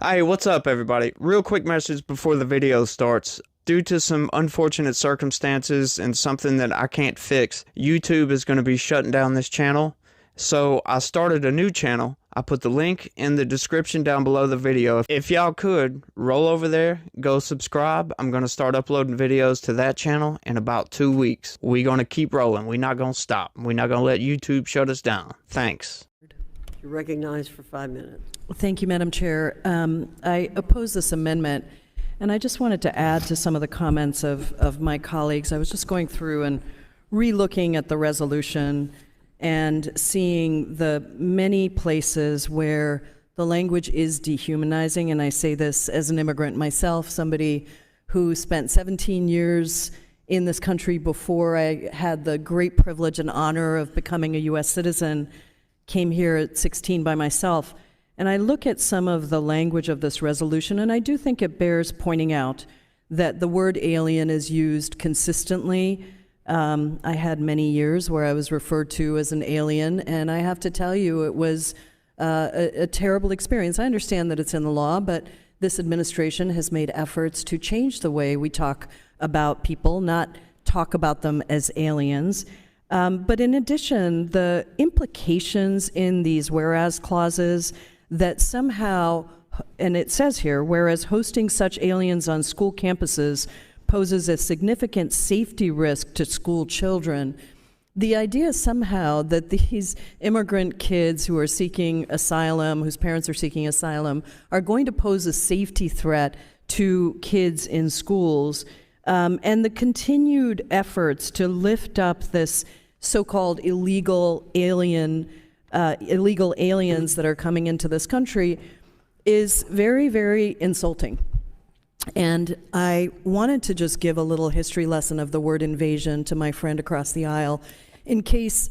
Hey, what's up, everybody? Real quick message before the video starts. Due to some unfortunate circumstances and something that I can't fix, YouTube is going to be shutting down this channel. So I started a new channel. I put the link in the description down below the video. If y'all could, roll over there, go subscribe. I'm going to start uploading videos to that channel in about 2 weeks. We're going to keep rolling. We're not going to stop. We're not going to let YouTube shut us down. Thanks. You're recognized for 5 minutes. Thank you, Madam Chair. I oppose this amendment, and I just wanted to add to some of the comments of my colleagues. I was just going through and re-looking at the resolution and seeing the many places where the language is dehumanizing, and I say this as an immigrant myself, somebody who spent 17 years in this country before I had the great privilege and honor of becoming a U.S. citizen, came here at 16 by myself. And I look at some of the language of this resolution, and I do think it bears pointing out that the word alien is used consistently. I had many years where I was referred to as an alien, and I have to tell you, it was a terrible experience. I understand that it's in the law, but this administration has made efforts to change the way we talk about people, not talk about them as aliens. But in addition, the implications in these whereas clauses that somehow, and it says here, whereas hosting such aliens on school campuses poses a significant safety risk to school children, the idea somehow that these immigrant kids who are seeking asylum, whose parents are seeking asylum, are going to pose a safety threat to kids in schools, and the continued efforts to lift up this so-called illegal aliens that are coming into this country is very, very insulting. And I wanted to just give a little history lesson of the word invasion to my friend across the aisle, in case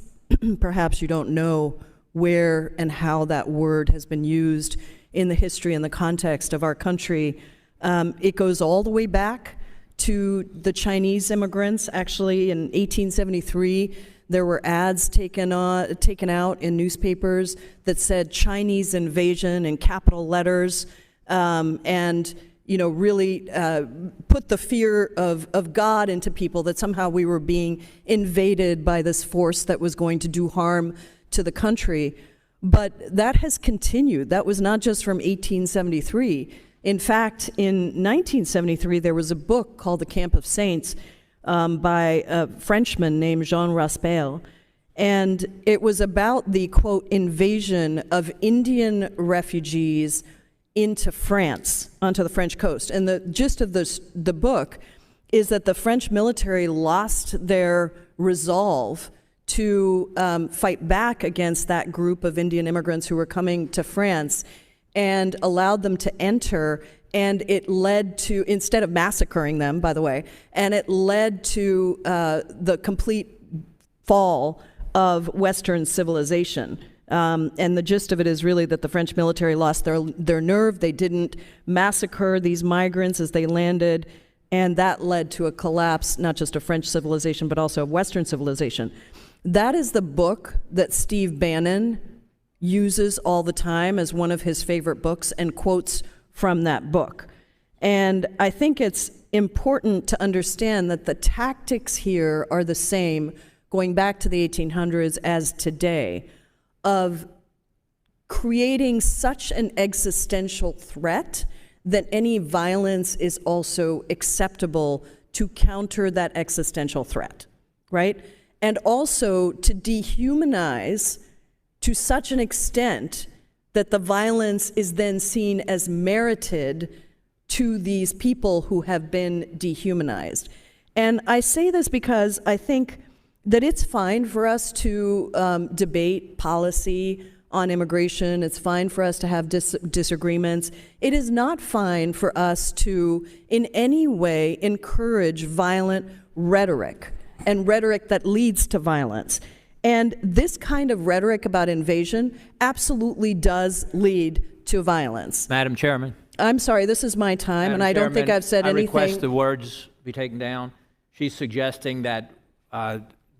perhaps you don't know where and how that word has been used in the history and the context of our country. It goes all the way back to the Chinese immigrants. Actually, in 1873, there were ads taken out in newspapers that said Chinese invasion in capital letters, and really put the fear of God into people, that somehow we were being invaded by this force that was going to do harm to the country. But that has continued. That was not just from 1873. In fact, in 1973, there was a book called The Camp of Saints by a Frenchman named Jean Raspail, and it was about the, quote, invasion of Indian refugees into France, onto the French coast. And the gist of the book is that the French military lost their resolve to fight back against that group of Indian immigrants who were coming to France, and allowed them to enter. And it led to, instead of massacring them, by the way, and it led to the complete fall of Western civilization. And the gist of it is really that the French military lost their nerve. They didn't massacre these migrants as they landed, and that led to a collapse, not just of French civilization, but also of Western civilization. That is the book that Steve Bannon uses all the time as one of his favorite books, and quotes from that book. And I think it's important to understand that the tactics here are the same going back to the 1800s as today, of creating such an existential threat that any violence is also acceptable to counter that existential threat, right? And also to dehumanize to such an extent that the violence is then seen as merited to these people who have been dehumanized. And I say this because I think that it's fine for us to debate policy on immigration. It's fine for us to have disagreements. It is not fine for us to in any way encourage violent rhetoric, and rhetoric that leads to violence. And this kind of rhetoric about invasion absolutely does lead to violence. Madam Chairman. I'm sorry, this is my time, Madam and I don't think I've said anything. I request the words be taken down. She's suggesting that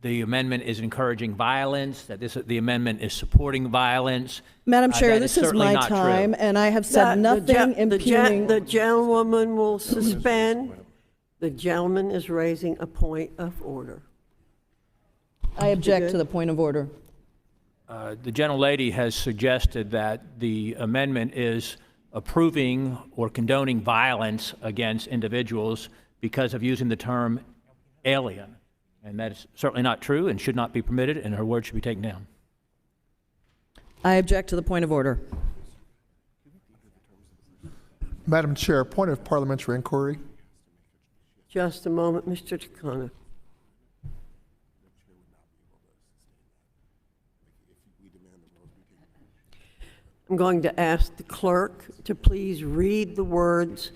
the amendment is encouraging violence, that the amendment is supporting violence. Madam Chair, that this is certainly my not true. time, and I have said nothing impugning. The gentlewoman will suspend. The gentleman is raising a point of order. I object to the point of order. The gentlelady has suggested that the amendment is approving or condoning violence against individuals because of using the term alien. And that is certainly not true and should not be permitted, and her words should be taken down. I object to the point of order. Madam Chair, point of parliamentary inquiry. Just a moment, Mr. Takano. I'm going to ask the clerk to please read the words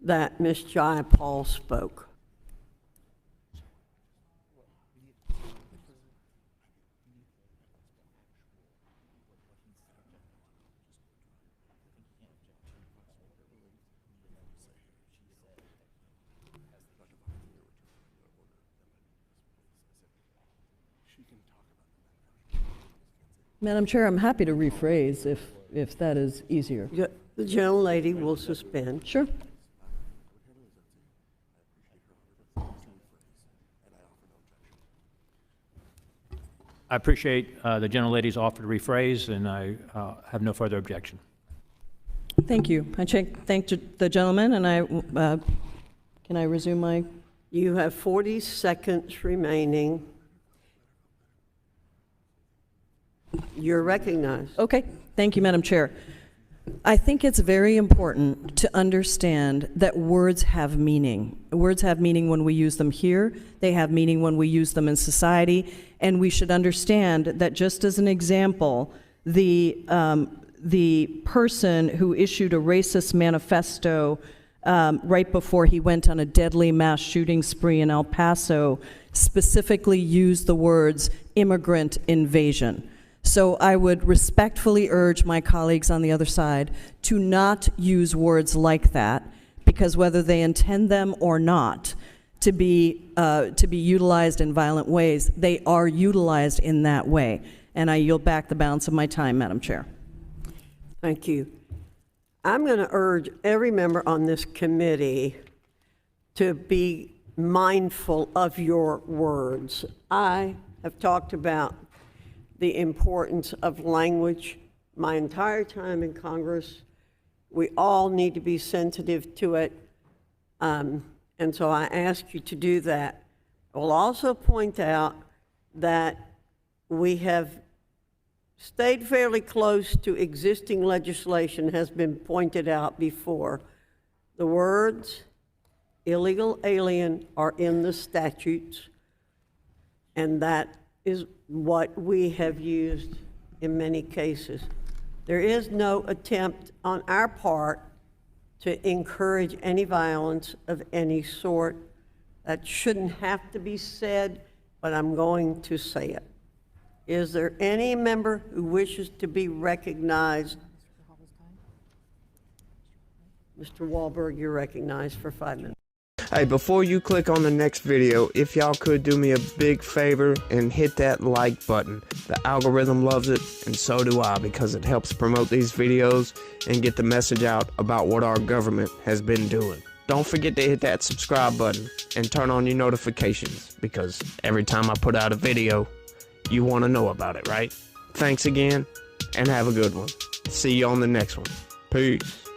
that Ms. Jayapal spoke. Madam Chair, I'm happy to rephrase if that is easier. The gentlelady will suspend. Sure. I appreciate the gentlelady's offer to rephrase, and I have no further objection. Thank you. I thank the gentleman, and can I resume my? You have 40 seconds remaining. You're recognized. Okay. Thank you, Madam Chair. I think it's very important to understand that words have meaning. Words have meaning when we use them here. They have meaning when we use them in society. And we should understand that, just as an example, the person who issued a racist manifesto right before he went on a deadly mass shooting spree in El Paso specifically used the words immigrant invasion. So I would respectfully urge my colleagues on the other side to not use words like that, because whether they intend them or not to be utilized in violent ways, they are utilized in that way. And I yield back the balance of my time, Madam Chair. Thank you. I'm going to urge every member on this committee to be mindful of your words. I have talked about the importance of language my entire time in Congress. We all need to be sensitive to it, and so I ask you to do that. I will also point out that we have stayed fairly close to existing legislation, has been pointed out before. The words illegal alien are in the statutes, and that is what we have used in many cases. There is no attempt on our part to encourage any violence of any sort. That shouldn't have to be said, but I'm going to say it. Is there any member who wishes to be recognized? Mr. Wahlberg, you're recognized for 5 minutes. Hey, before you click on the next video, if y'all could do me a big favor and hit that like button. The algorithm loves it, and so do I, because it helps promote these videos and get the message out about what our government has been doing. Don't forget to hit that subscribe button and turn on your notifications, because every time I put out a video, you want to know about it, right? Thanks again, and have a good one. See you on the next one. Peace.